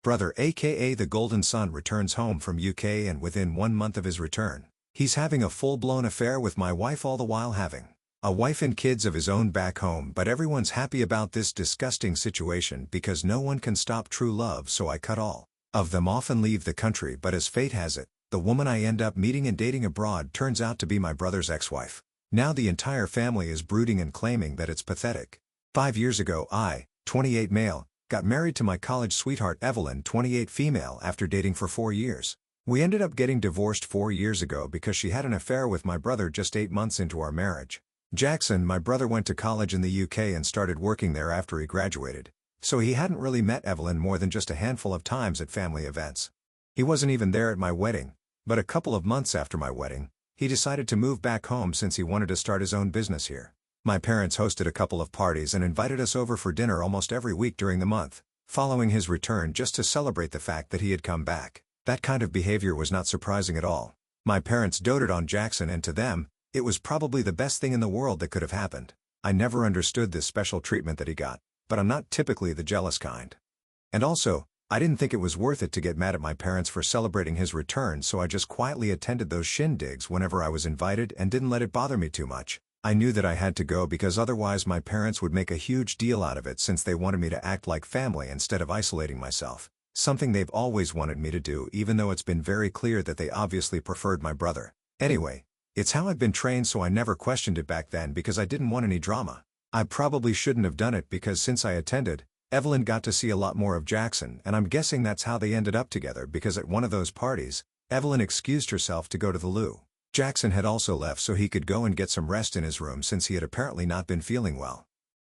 Brother aka the Golden Son returns home from UK, and within 1 month of his return, he's having a full-blown affair with my wife, all the while having a wife and kids of his own back home. But everyone's happy about this disgusting situation because no one can stop true love, so I cut all of them off and leave the country. But as fate has it, the woman I end up meeting and dating abroad turns out to be my brother's ex-wife. Now the entire family is brooding and claiming that it's pathetic. 5 years ago I, 28 male, got married to my college sweetheart Evelyn, 28 female, after dating for 4 years. We ended up getting divorced 4 years ago because she had an affair with my brother just 8 months into our marriage. Jackson, my brother, went to college in the UK and started working there after he graduated, so he hadn't really met Evelyn more than just a handful of times at family events. He wasn't even there at my wedding, but a couple of months after my wedding, he decided to move back home since he wanted to start his own business here. My parents hosted a couple of parties and invited us over for dinner almost every week during the month following his return, just to celebrate the fact that he had come back. That kind of behavior was not surprising at all. My parents doted on Jackson, and to them, it was probably the best thing in the world that could have happened. I never understood this special treatment that he got, but I'm not typically the jealous kind. And also, I didn't think it was worth it to get mad at my parents for celebrating his return, so I just quietly attended those shindigs whenever I was invited and didn't let it bother me too much. I knew that I had to go because otherwise my parents would make a huge deal out of it, since they wanted me to act like family instead of isolating myself. Something they've always wanted me to do, even though it's been very clear that they obviously preferred my brother. Anyway, it's how I've been trained, so I never questioned it back then because I didn't want any drama. I probably shouldn't have done it because since I attended, Evelyn got to see a lot more of Jackson, and I'm guessing that's how they ended up together, because at one of those parties, Evelyn excused herself to go to the loo. Jackson had also left so he could go and get some rest in his room since he had apparently not been feeling well.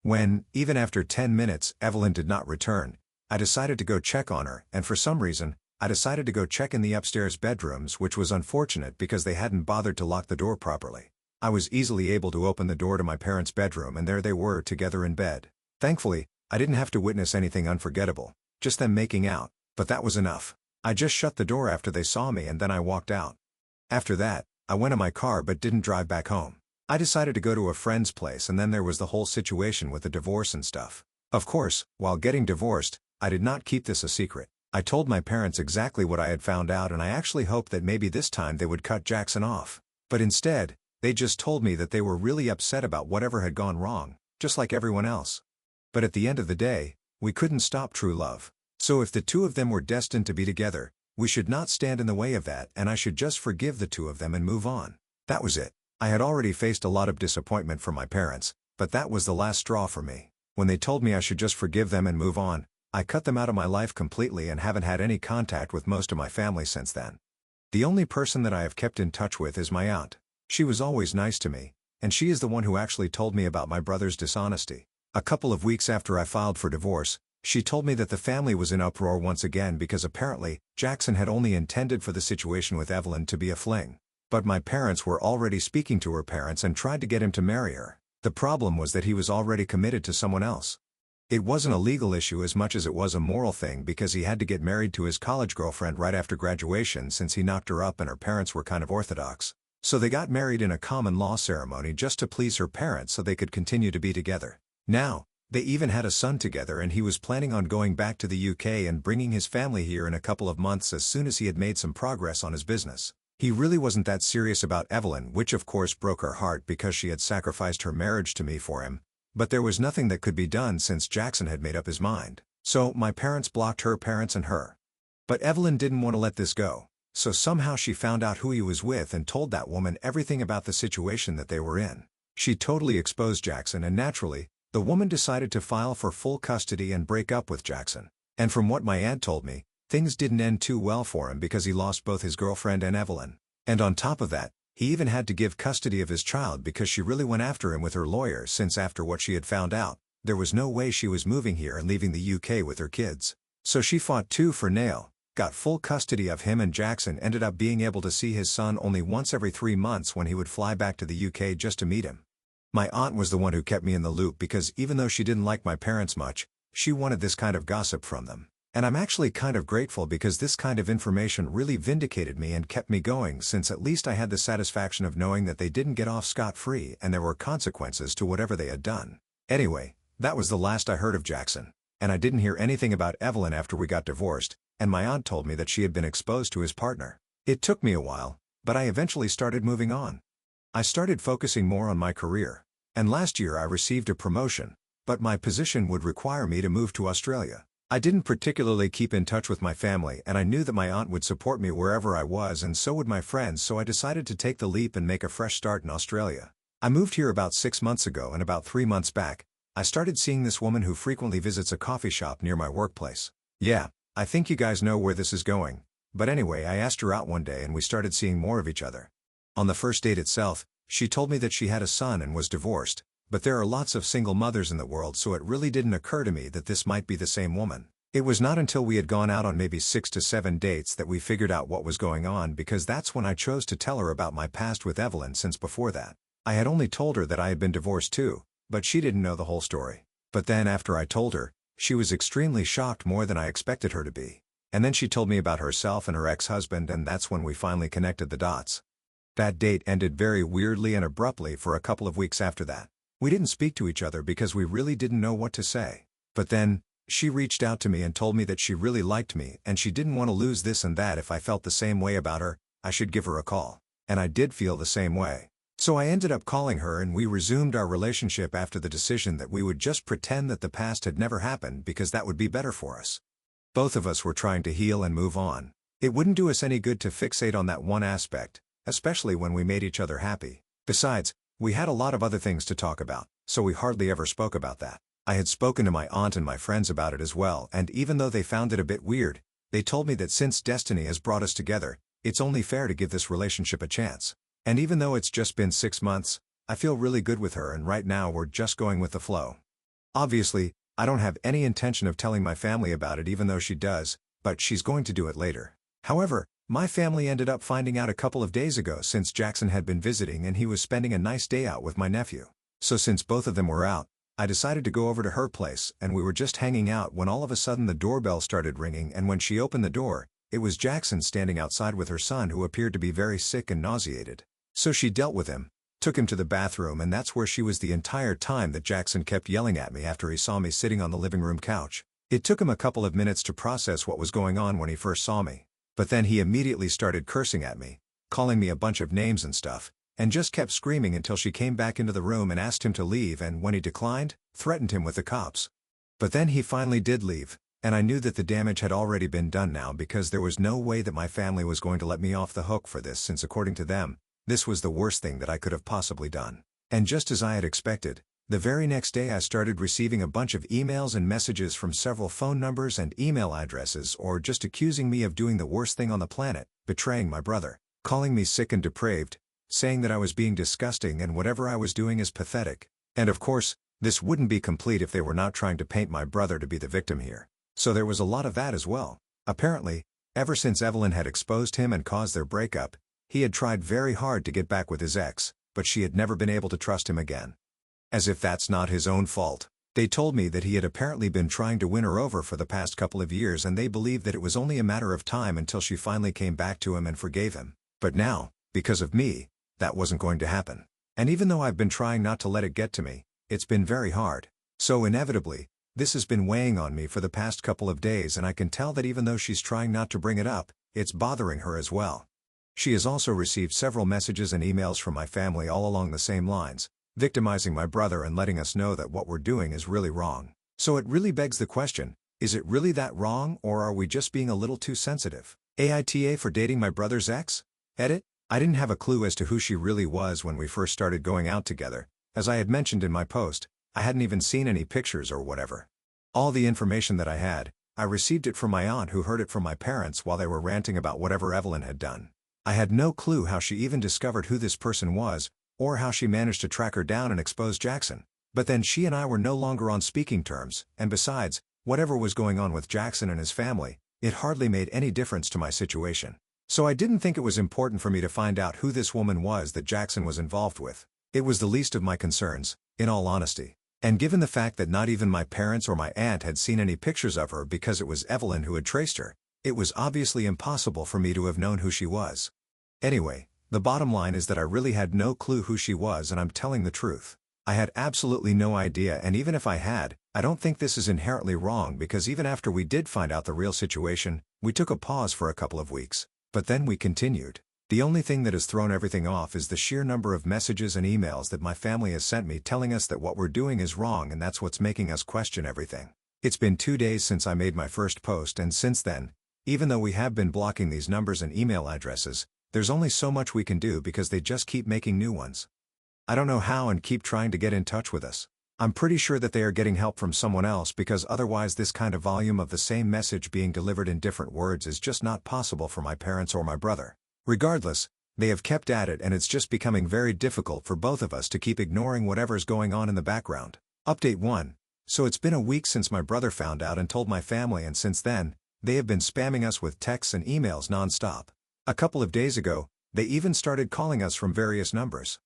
When, even after 10 minutes, Evelyn did not return, I decided to go check on her, and for some reason, I decided to go check in the upstairs bedrooms, which was unfortunate because they hadn't bothered to lock the door properly. I was easily able to open the door to my parents' bedroom, and there they were together in bed. Thankfully, I didn't have to witness anything unforgettable, just them making out, but that was enough. I just shut the door after they saw me, and then I walked out. After that, I went in my car but didn't drive back home. I decided to go to a friend's place, and then there was the whole situation with the divorce and stuff. Of course, while getting divorced, I did not keep this a secret. I told my parents exactly what I had found out, and I actually hoped that maybe this time they would cut Jackson off. But instead, they just told me that they were really upset about whatever had gone wrong, just like everyone else. But at the end of the day, we couldn't stop true love. So if the two of them were destined to be together, we should not stand in the way of that, and I should just forgive the two of them and move on. That was it. I had already faced a lot of disappointment from my parents, but that was the last straw for me. When they told me I should just forgive them and move on, I cut them out of my life completely and haven't had any contact with most of my family since then. The only person that I have kept in touch with is my aunt. She was always nice to me, and she is the one who actually told me about my brother's dishonesty. A couple of weeks after I filed for divorce, she told me that the family was in uproar once again because apparently, Jackson had only intended for the situation with Evelyn to be a fling. But my parents were already speaking to her parents and tried to get him to marry her. The problem was that he was already committed to someone else. It wasn't a legal issue as much as it was a moral thing, because he had to get married to his college girlfriend right after graduation since he knocked her up, and her parents were kind of orthodox. So they got married in a common law ceremony just to please her parents so they could continue to be together. Now, they even had a son together, and he was planning on going back to the UK and bringing his family here in a couple of months as soon as he had made some progress on his business. He really wasn't that serious about Evelyn, which of course broke her heart because she had sacrificed her marriage to me for him. But there was nothing that could be done since Jackson had made up his mind. So my parents blocked her parents and her. But Evelyn didn't want to let this go. So somehow she found out who he was with and told that woman everything about the situation that they were in. She totally exposed Jackson, and naturally, the woman decided to file for full custody and break up with Jackson. And from what my aunt told me, things didn't end too well for him because he lost both his girlfriend and Evelyn. And on top of that, he even had to give custody of his child because she really went after him with her lawyer, since after what she had found out, there was no way she was moving here and leaving the UK with her kids. So she fought tooth for nail, got full custody of him, and Jackson ended up being able to see his son only once every 3 months when he would fly back to the UK just to meet him. My aunt was the one who kept me in the loop because even though she didn't like my parents much, she wanted this kind of gossip from them. And I'm actually kind of grateful because this kind of information really vindicated me and kept me going, since at least I had the satisfaction of knowing that they didn't get off scot-free and there were consequences to whatever they had done. Anyway, that was the last I heard of Jackson. and I didn't hear anything about Evelyn after we got divorced, and my aunt told me that she had been exposed to his partner. It took me a while, but I eventually started moving on. I started focusing more on my career, and last year I received a promotion, but my position would require me to move to Australia. I didn't particularly keep in touch with my family, and I knew that my aunt would support me wherever I was, and so would my friends, so I decided to take the leap and make a fresh start in Australia. I moved here about 6 months ago, and about 3 months back, I started seeing this woman who frequently visits a coffee shop near my workplace. Yeah, I think you guys know where this is going, but anyway, I asked her out one day and we started seeing more of each other. On the first date itself, she told me that she had a son and was divorced, but there are lots of single mothers in the world, so it really didn't occur to me that this might be the same woman. It was not until we had gone out on maybe 6 to 7 dates that we figured out what was going on, because that's when I chose to tell her about my past with Evelyn, since before that, I had only told her that I had been divorced too, but she didn't know the whole story. But then after I told her, she was extremely shocked, more than I expected her to be. And then she told me about herself and her ex-husband, and that's when we finally connected the dots. That date ended very weirdly and abruptly for a couple of weeks after that. We didn't speak to each other because we really didn't know what to say. But then, she reached out to me and told me that she really liked me and she didn't want to lose this and that. If I felt the same way about her, I should give her a call. And I did feel the same way. So I ended up calling her and we resumed our relationship after the decision that we would just pretend that the past had never happened, because that would be better for us. Both of us were trying to heal and move on. It wouldn't do us any good to fixate on that one aspect, especially when we made each other happy. Besides, we had a lot of other things to talk about, so we hardly ever spoke about that. I had spoken to my aunt and my friends about it as well, and even though they found it a bit weird, they told me that since destiny has brought us together, it's only fair to give this relationship a chance. And even though it's just been 6 months, I feel really good with her, and right now we're just going with the flow. Obviously, I don't have any intention of telling my family about it, even though she does, but she's going to do it later. However, my family ended up finding out a couple of days ago, since Jackson had been visiting and he was spending a nice day out with my nephew. So since both of them were out, I decided to go over to her place, and we were just hanging out when all of a sudden the doorbell started ringing, and when she opened the door, it was Jackson standing outside with her son, who appeared to be very sick and nauseated. So she dealt with him, took him to the bathroom, and that's where she was the entire time that Jackson kept yelling at me after he saw me sitting on the living room couch. It took him a couple of minutes to process what was going on when he first saw me, but then he immediately started cursing at me, calling me a bunch of names and stuff, and just kept screaming until she came back into the room and asked him to leave, and when he declined, threatened him with the cops. But then he finally did leave, and I knew that the damage had already been done now, because there was no way that my family was going to let me off the hook for this, since according to them, this was the worst thing that I could have possibly done. And just as I had expected, the very next day I started receiving a bunch of emails and messages from several phone numbers and email addresses, or just accusing me of doing the worst thing on the planet, betraying my brother, calling me sick and depraved, saying that I was being disgusting and whatever I was doing is pathetic. And of course, this wouldn't be complete if they were not trying to paint my brother to be the victim here. So there was a lot of that as well. Apparently, ever since Evelyn had exposed him and caused their breakup, he had tried very hard to get back with his ex, but she had never been able to trust him again. As if that's not his own fault. They told me that he had apparently been trying to win her over for the past couple of years, and they believed that it was only a matter of time until she finally came back to him and forgave him. But now, because of me, that wasn't going to happen. And even though I've been trying not to let it get to me, it's been very hard. So inevitably, this has been weighing on me for the past couple of days, and I can tell that even though she's trying not to bring it up, it's bothering her as well. She has also received several messages and emails from my family all along the same lines, victimizing my brother and letting us know that what we're doing is really wrong. So it really begs the question, is it really that wrong, or are we just being a little too sensitive? AITA for dating my brother's ex? Edit? I didn't have a clue as to who she really was when we first started going out together. As I had mentioned in my post, I hadn't even seen any pictures or whatever. All the information that I had, I received it from my aunt, who heard it from my parents while they were ranting about whatever Evelyn had done. I had no clue how she even discovered who this person was, or how she managed to track her down and expose Jackson. But then she and I were no longer on speaking terms, and besides, whatever was going on with Jackson and his family, it hardly made any difference to my situation. So I didn't think it was important for me to find out who this woman was that Jackson was involved with. It was the least of my concerns, in all honesty. And given the fact that not even my parents or my aunt had seen any pictures of her because it was Evelyn who had traced her, it was obviously impossible for me to have known who she was. Anyway, the bottom line is that I really had no clue who she was, and I'm telling the truth. I had absolutely no idea, and even if I had, I don't think this is inherently wrong because even after we did find out the real situation, we took a pause for a couple of weeks. But then we continued. The only thing that has thrown everything off is the sheer number of messages and emails that my family has sent me telling us that what we're doing is wrong, and that's what's making us question everything. It's been 2 days since I made my first post, and since then, even though we have been blocking these numbers and email addresses, there's only so much we can do because they just keep making new ones. I don't know how and keep trying to get in touch with us. I'm pretty sure that they are getting help from someone else because otherwise this kind of volume of the same message being delivered in different words is just not possible for my parents or my brother. Regardless, they have kept at it, and it's just becoming very difficult for both of us to keep ignoring whatever's going on in the background. Update 1. So it's been a week since my brother found out and told my family, and since then, they have been spamming us with texts and emails nonstop. A couple of days ago, they even started calling us from various numbers.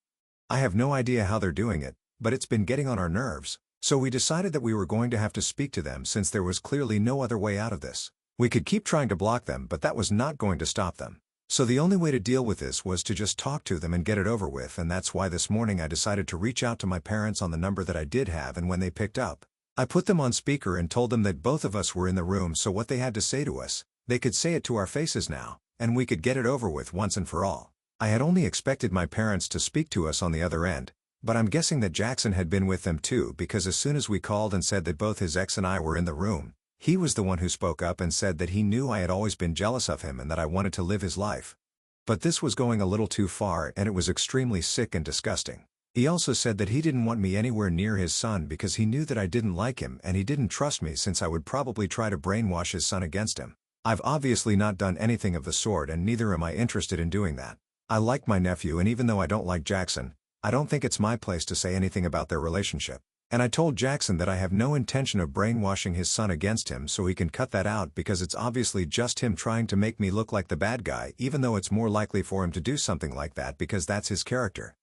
I have no idea how they're doing it, but it's been getting on our nerves, so we decided that we were going to have to speak to them since there was clearly no other way out of this. We could keep trying to block them, but that was not going to stop them. So the only way to deal with this was to just talk to them and get it over with, and that's why this morning I decided to reach out to my parents on the number that I did have, and when they picked up, I put them on speaker and told them that both of us were in the room, so what they had to say to us, they could say it to our faces now, and we could get it over with once and for all. I had only expected my parents to speak to us on the other end, but I'm guessing that Jackson had been with them too, because as soon as we called and said that both his ex and I were in the room, he was the one who spoke up and said that he knew I had always been jealous of him and that I wanted to live his life. But this was going a little too far, and it was extremely sick and disgusting. He also said that he didn't want me anywhere near his son because he knew that I didn't like him and he didn't trust me since I would probably try to brainwash his son against him. I've obviously not done anything of the sort, and neither am I interested in doing that. I like my nephew, and even though I don't like Jackson, I don't think it's my place to say anything about their relationship. And I told Jackson that I have no intention of brainwashing his son against him, so he can cut that out because it's obviously just him trying to make me look like the bad guy, even though it's more likely for him to do something like that because that's his character.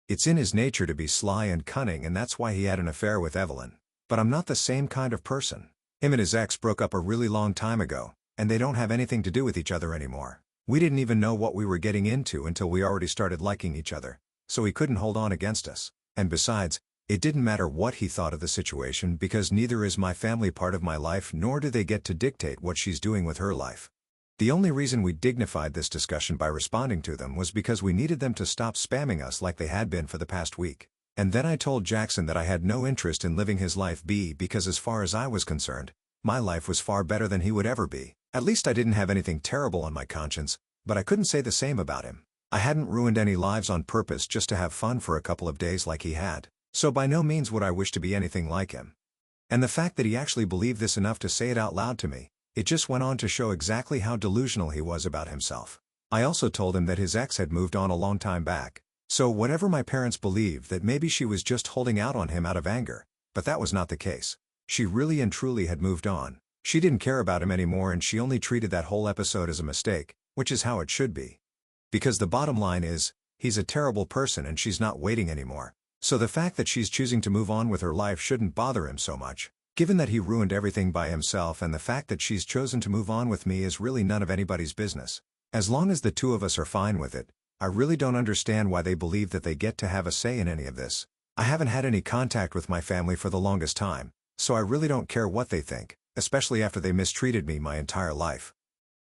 It's in his nature to be sly and cunning, and that's why he had an affair with Evelyn. But I'm not the same kind of person. Him and his ex broke up a really long time ago, and they don't have anything to do with each other anymore. We didn't even know what we were getting into until we already started liking each other, so he couldn't hold on against us. And besides, it didn't matter what he thought of the situation because neither is my family part of my life, nor do they get to dictate what she's doing with her life. The only reason we dignified this discussion by responding to them was because we needed them to stop spamming us like they had been for the past week. And then I told Jackson that I had no interest in living his life because as far as I was concerned, my life was far better than he would ever be. At least I didn't have anything terrible on my conscience, but I couldn't say the same about him. I hadn't ruined any lives on purpose just to have fun for a couple of days like he had. So by no means would I wish to be anything like him. And the fact that he actually believed this enough to say it out loud to me, it just went on to show exactly how delusional he was about himself. I also told him that his ex had moved on a long time back. So whatever my parents believed, that maybe she was just holding out on him out of anger, but that was not the case. She really and truly had moved on. She didn't care about him anymore, and she only treated that whole episode as a mistake, which is how it should be. Because the bottom line is, he's a terrible person and she's not waiting anymore. So the fact that she's choosing to move on with her life shouldn't bother him so much. Given that he ruined everything by himself, and the fact that she's chosen to move on with me is really none of anybody's business. As long as the two of us are fine with it, I really don't understand why they believe that they get to have a say in any of this. I haven't had any contact with my family for the longest time, so I really don't care what they think, especially after they mistreated me my entire life.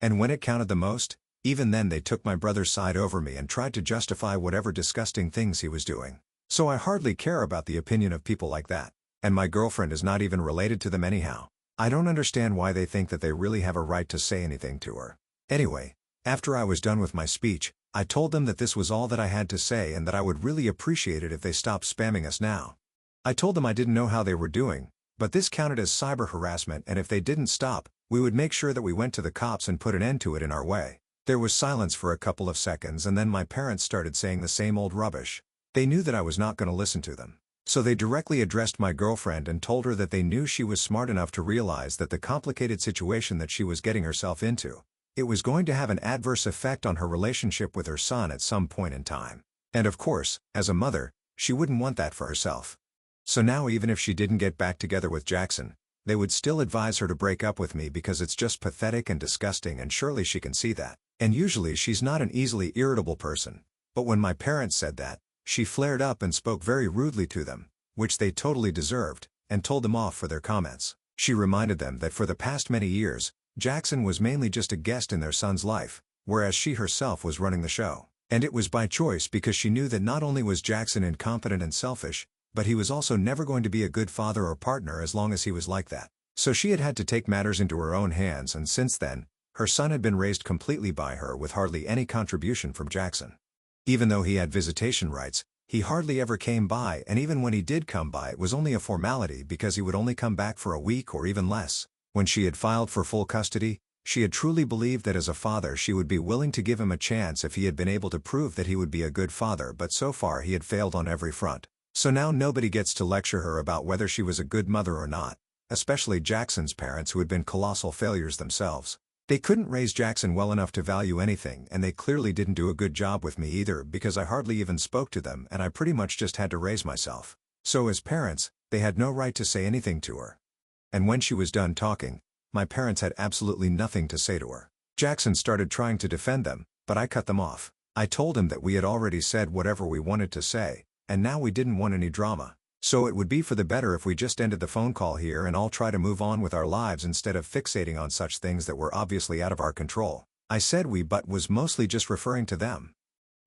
And when it counted the most, even then they took my brother's side over me and tried to justify whatever disgusting things he was doing. So I hardly care about the opinion of people like that. And my girlfriend is not even related to them anyhow. I don't understand why they think that they really have a right to say anything to her. Anyway, after I was done with my speech, I told them that this was all that I had to say and that I would really appreciate it if they stopped spamming us now. I told them I didn't know how they were doing, but this counted as cyber harassment, and if they didn't stop, we would make sure that we went to the cops and put an end to it in our way. There was silence for a couple of seconds, and then my parents started saying the same old rubbish. They knew that I was not going to listen to them. So they directly addressed my girlfriend and told her that they knew she was smart enough to realize that the complicated situation that she was getting herself into, it was going to have an adverse effect on her relationship with her son at some point in time. And of course, as a mother, she wouldn't want that for herself. So now even if she didn't get back together with Jackson, they would still advise her to break up with me because it's just pathetic and disgusting, and surely she can see that. And usually she's not an easily irritable person. But when my parents said that, she flared up and spoke very rudely to them. which they totally deserved, and told them off for their comments. She reminded them that for the past many years, Jackson was mainly just a guest in their son's life, whereas she herself was running the show. And it was by choice because she knew that not only was Jackson incompetent and selfish, but he was also never going to be a good father or partner as long as he was like that. So she had to take matters into her own hands, and since then, her son had been raised completely by her with hardly any contribution from Jackson. Even though he had visitation rights, he hardly ever came by, and even when he did come by it was only a formality because he would only come back for a week or even less. When she had filed for full custody, she had truly believed that as a father she would be willing to give him a chance if he had been able to prove that he would be a good father, but so far he had failed on every front. So now nobody gets to lecture her about whether she was a good mother or not, especially Jackson's parents who had been colossal failures themselves. They couldn't raise Jackson well enough to value anything, and they clearly didn't do a good job with me either because I hardly even spoke to them and I pretty much just had to raise myself. So as parents, they had no right to say anything to her. And when she was done talking, my parents had absolutely nothing to say to her. Jackson started trying to defend them, but I cut them off. I told him that we had already said whatever we wanted to say, and now we didn't want any drama. So it would be for the better if we just ended the phone call here and all try to move on with our lives instead of fixating on such things that were obviously out of our control. I said we but was mostly just referring to them.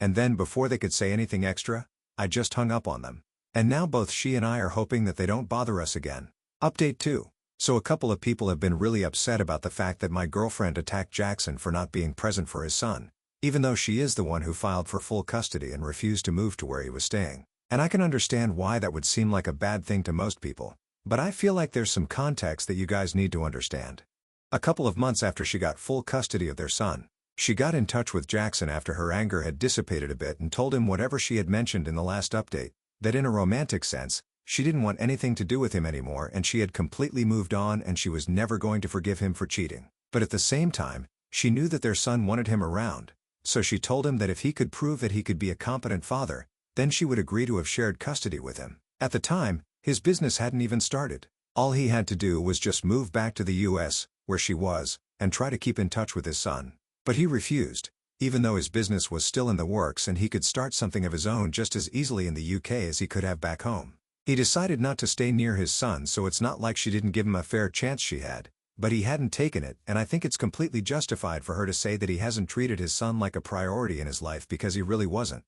And then before they could say anything extra, I just hung up on them. And now both she and I are hoping that they don't bother us again. Update 2. So a couple of people have been really upset about the fact that my girlfriend attacked Jackson for not being present for his son, even though she is the one who filed for full custody and refused to move to where he was staying. And I can understand why that would seem like a bad thing to most people, but I feel like there's some context that you guys need to understand. A couple of months after she got full custody of their son, she got in touch with Jackson after her anger had dissipated a bit and told him whatever she had mentioned in the last update, that in a romantic sense, she didn't want anything to do with him anymore and she had completely moved on and she was never going to forgive him for cheating. But at the same time, she knew that their son wanted him around, so she told him that if he could prove that he could be a competent father, then she would agree to have shared custody with him. At the time, his business hadn't even started. All he had to do was just move back to the US, where she was, and try to keep in touch with his son. But he refused, even though his business was still in the works and he could start something of his own just as easily in the UK as he could have back home. He decided not to stay near his son, so it's not like she didn't give him a fair chance. She had, but he hadn't taken it, and I think it's completely justified for her to say that he hasn't treated his son like a priority in his life because he really wasn't.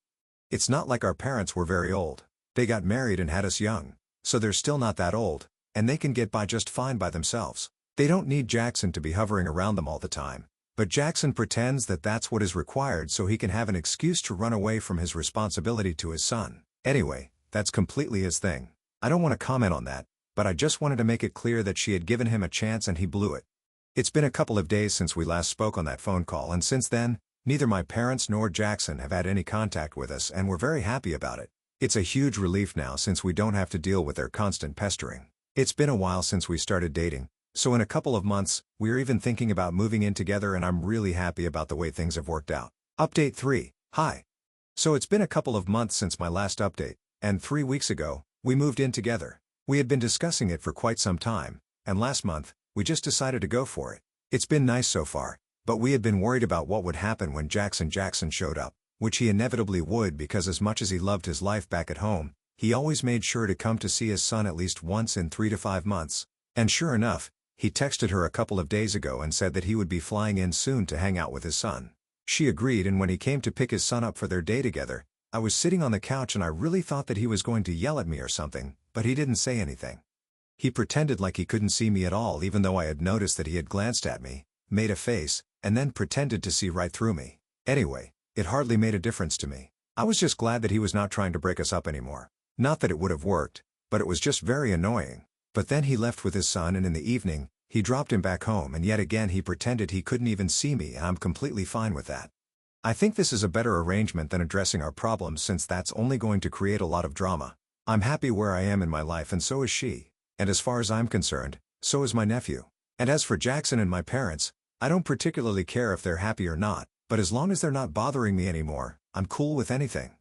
It's not like our parents were very old. They got married and had us young, so they're still not that old, and they can get by just fine by themselves. They don't need Jackson to be hovering around them all the time, but Jackson pretends that that's what is required so he can have an excuse to run away from his responsibility to his son. Anyway, that's completely his thing. I don't want to comment on that, but I just wanted to make it clear that she had given him a chance and he blew it. It's been a couple of days since we last spoke on that phone call, and since then, neither my parents nor Jackson have had any contact with us, and we're very happy about it. It's a huge relief now since we don't have to deal with their constant pestering. It's been a while since we started dating, so in a couple of months, we're even thinking about moving in together, and I'm really happy about the way things have worked out. Update 3. Hi. So it's been a couple of months since my last update, and 3 weeks ago, we moved in together. We had been discussing it for quite some time, and last month, we just decided to go for it. It's been nice so far, but we had been worried about what would happen when Jackson showed up, which he inevitably would because as much as he loved his life back at home, he always made sure to come to see his son at least once in 3 to 5 months. And sure enough, he texted her a couple of days ago and said that he would be flying in soon to hang out with his son. She agreed, and when he came to pick his son up for their day together, I was sitting on the couch and I really thought that he was going to yell at me or something, but he didn't say anything. He pretended like he couldn't see me at all, even though I had noticed that he had glanced at me, made a face, and then pretended to see right through me. Anyway, it hardly made a difference to me. I was just glad that he was not trying to break us up anymore. Not that it would have worked, but it was just very annoying. But then he left with his son, and in the evening, he dropped him back home, and yet again he pretended he couldn't even see me, and I'm completely fine with that. I think this is a better arrangement than addressing our problems, since that's only going to create a lot of drama. I'm happy where I am in my life, and so is she. And as far as I'm concerned, so is my nephew. And as for Jackson and my parents, I don't particularly care if they're happy or not, but as long as they're not bothering me anymore, I'm cool with anything.